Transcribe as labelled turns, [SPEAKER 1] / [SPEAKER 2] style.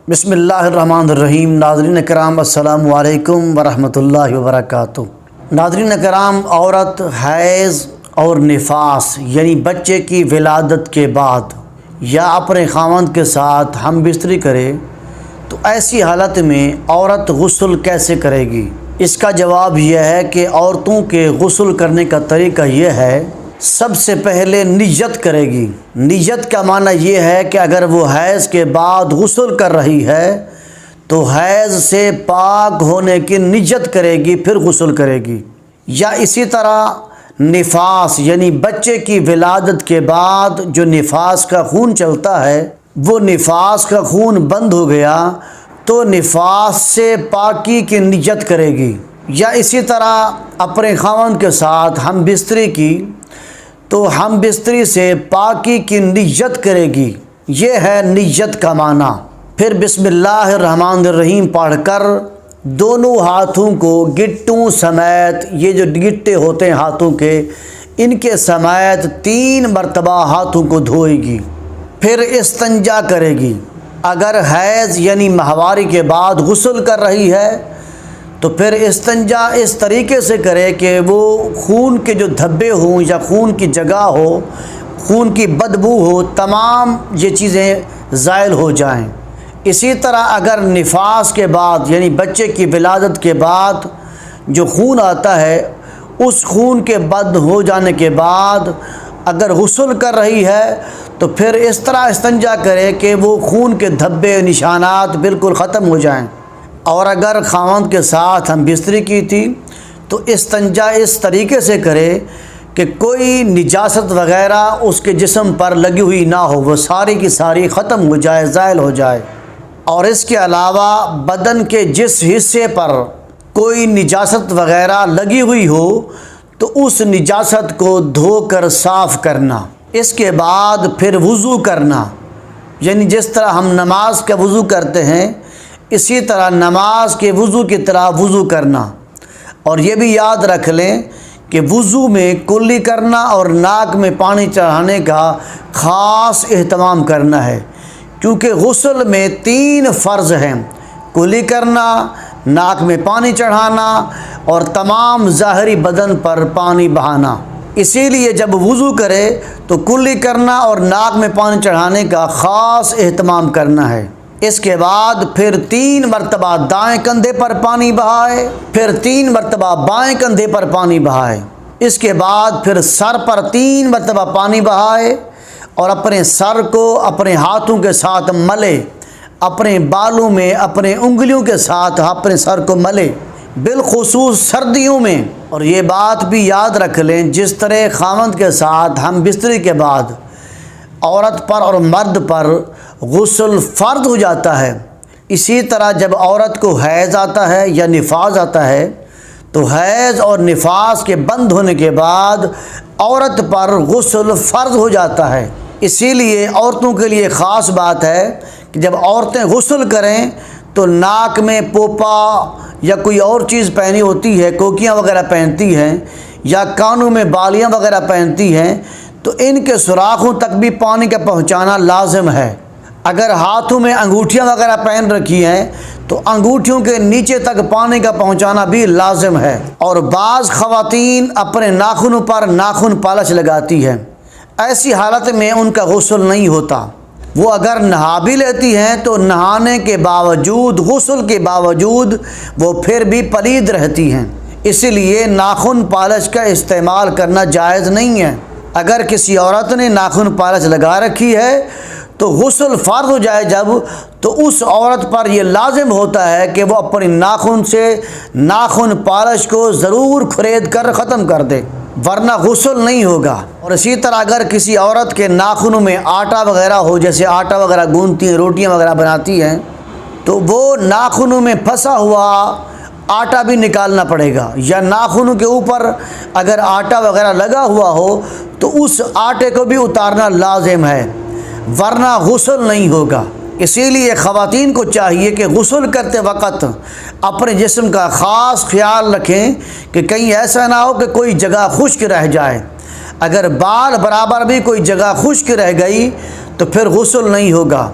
[SPEAKER 1] بسم اللہ الرحمن الرحیم۔ ناظرین کرام السلام علیکم ورحمۃ اللہ وبرکاتہ۔ ناظرین کرام، عورت حیض اور نفاس یعنی بچے کی ولادت کے بعد یا اپنے خاوند کے ساتھ ہم بستری کرے تو ایسی حالت میں عورت غسل کیسے کرے گی؟ اس کا جواب یہ ہے کہ عورتوں کے غسل کرنے کا طریقہ یہ ہے، سب سے پہلے نیت کرے گی۔ نیت کا معنی یہ ہے کہ اگر وہ حیض کے بعد غسل کر رہی ہے تو حیض سے پاک ہونے کی نیت کرے گی، پھر غسل کرے گی۔ یا اسی طرح نفاس یعنی بچے کی ولادت کے بعد جو نفاس کا خون چلتا ہے، وہ نفاس کا خون بند ہو گیا تو نفاس سے پاکی کی نیت کرے گی۔ یا اسی طرح اپنے خاوند کے ساتھ ہم بستری کی تو ہم بستری سے پاکی کی نیت کرے گی، یہ ہے نیت کا معنی۔ پھر بسم اللہ الرحمن الرحیم پڑھ کر دونوں ہاتھوں کو گٹوں سمیت، یہ جو گٹے ہوتے ہیں ہاتھوں کے، ان کے سمیت 3 مرتبہ ہاتھوں کو دھوئے گی۔ پھر استنجا کرے گی۔ اگر حیض یعنی ماہواری کے بعد غسل کر رہی ہے تو پھر استنجا اس طریقے سے کرے کہ وہ خون کے جو دھبے ہوں یا خون کی جگہ ہو، خون کی بدبو ہو، تمام یہ چیزیں زائل ہو جائیں۔ اسی طرح اگر نفاس کے بعد یعنی بچے کی ولادت کے بعد جو خون آتا ہے، اس خون کے بند ہو جانے کے بعد اگر غسل کر رہی ہے تو پھر اس طرح استنجا کرے کہ وہ خون کے دھبے نشانات بالکل ختم ہو جائیں۔ اور اگر خاوند کے ساتھ ہم بستری کی تھی تو استنجا اس طریقے سے کرے کہ کوئی نجاست وغیرہ اس کے جسم پر لگی ہوئی نہ ہو، وہ ساری کی ساری ختم ہو جائے، زائل ہو جائے۔ اور اس کے علاوہ بدن کے جس حصے پر کوئی نجاست وغیرہ لگی ہوئی ہو تو اس نجاست کو دھو کر صاف کرنا۔ اس کے بعد پھر وضو کرنا، یعنی جس طرح ہم نماز کا وضو کرتے ہیں اسی طرح نماز کے وضو کی طرح وضو کرنا۔ اور یہ بھی یاد رکھ لیں کہ وضو میں کلی کرنا اور ناک میں پانی چڑھانے کا خاص اہتمام کرنا ہے، کیونکہ غسل میں 3 فرض ہیں: کلی کرنا، ناک میں پانی چڑھانا اور تمام ظاہری بدن پر پانی بہانا۔ اسی لیے جب وضو کرے تو کلی کرنا اور ناک میں پانی چڑھانے کا خاص اہتمام کرنا ہے۔ اس کے بعد پھر 3 مرتبہ دائیں کندھے پر پانی بہائے، پھر 3 مرتبہ بائیں کندھے پر پانی بہائے۔ اس کے بعد پھر سر پر 3 مرتبہ پانی بہائے اور اپنے سر کو اپنے ہاتھوں کے ساتھ ملے، اپنے بالوں میں اپنے انگلیوں کے ساتھ اپنے سر کو ملے، بالخصوص سردیوں میں۔ اور یہ بات بھی یاد رکھ لیں، جس طرح خاوند کے ساتھ ہم بستری کے بعد عورت پر اور مرد پر غسل فرض ہو جاتا ہے، اسی طرح جب عورت کو حیض آتا ہے یا نفاس آتا ہے تو حیض اور نفاس کے بند ہونے کے بعد عورت پر غسل فرض ہو جاتا ہے۔ اسی لیے عورتوں کے لیے خاص بات ہے کہ جب عورتیں غسل کریں تو ناک میں پوپا یا کوئی اور چیز پہنی ہوتی ہے، کوکیاں وغیرہ پہنتی ہیں یا کانوں میں بالیاں وغیرہ پہنتی ہیں، تو ان کے سوراخوں تک بھی پانی کا پہنچانا لازم ہے۔ اگر ہاتھوں میں انگوٹھیاں وغیرہ پہن رکھی ہیں تو انگوٹھیوں کے نیچے تک پانی کا پہنچانا بھی لازم ہے۔ اور بعض خواتین اپنے ناخنوں پر ناخن پالش لگاتی ہیں، ایسی حالت میں ان کا غسل نہیں ہوتا۔ وہ اگر نہا بھی لیتی ہیں تو نہانے کے باوجود، غسل کے باوجود وہ پھر بھی پلید رہتی ہیں، اسی لیے ناخن پالش کا استعمال کرنا جائز نہیں ہے۔ اگر کسی عورت نے ناخن پالش لگا رکھی ہے تو غسل فرض ہو جائے جب، تو اس عورت پر یہ لازم ہوتا ہے کہ وہ اپنے ناخن سے ناخن پالش کو ضرور کھرید کر ختم کر دے، ورنہ غسل نہیں ہوگا۔ اور اسی طرح اگر کسی عورت کے ناخنوں میں آٹا وغیرہ ہو، جیسے آٹا وغیرہ گوندتی ہیں، روٹیاں وغیرہ بناتی ہیں، تو وہ ناخنوں میں پھنسا ہوا آٹا بھی نکالنا پڑے گا، یا ناخنوں کے اوپر اگر آٹا وغیرہ لگا ہوا ہو تو اس آٹے کو بھی اتارنا لازم ہے، ورنہ غسل نہیں ہوگا۔ اسی لیے خواتین کو چاہیے کہ غسل کرتے وقت اپنے جسم کا خاص خیال رکھیں کہ کہیں ایسا نہ ہو کہ کوئی جگہ خشک رہ جائے۔ اگر بال برابر بھی کوئی جگہ خشک رہ گئی تو پھر غسل نہیں ہوگا۔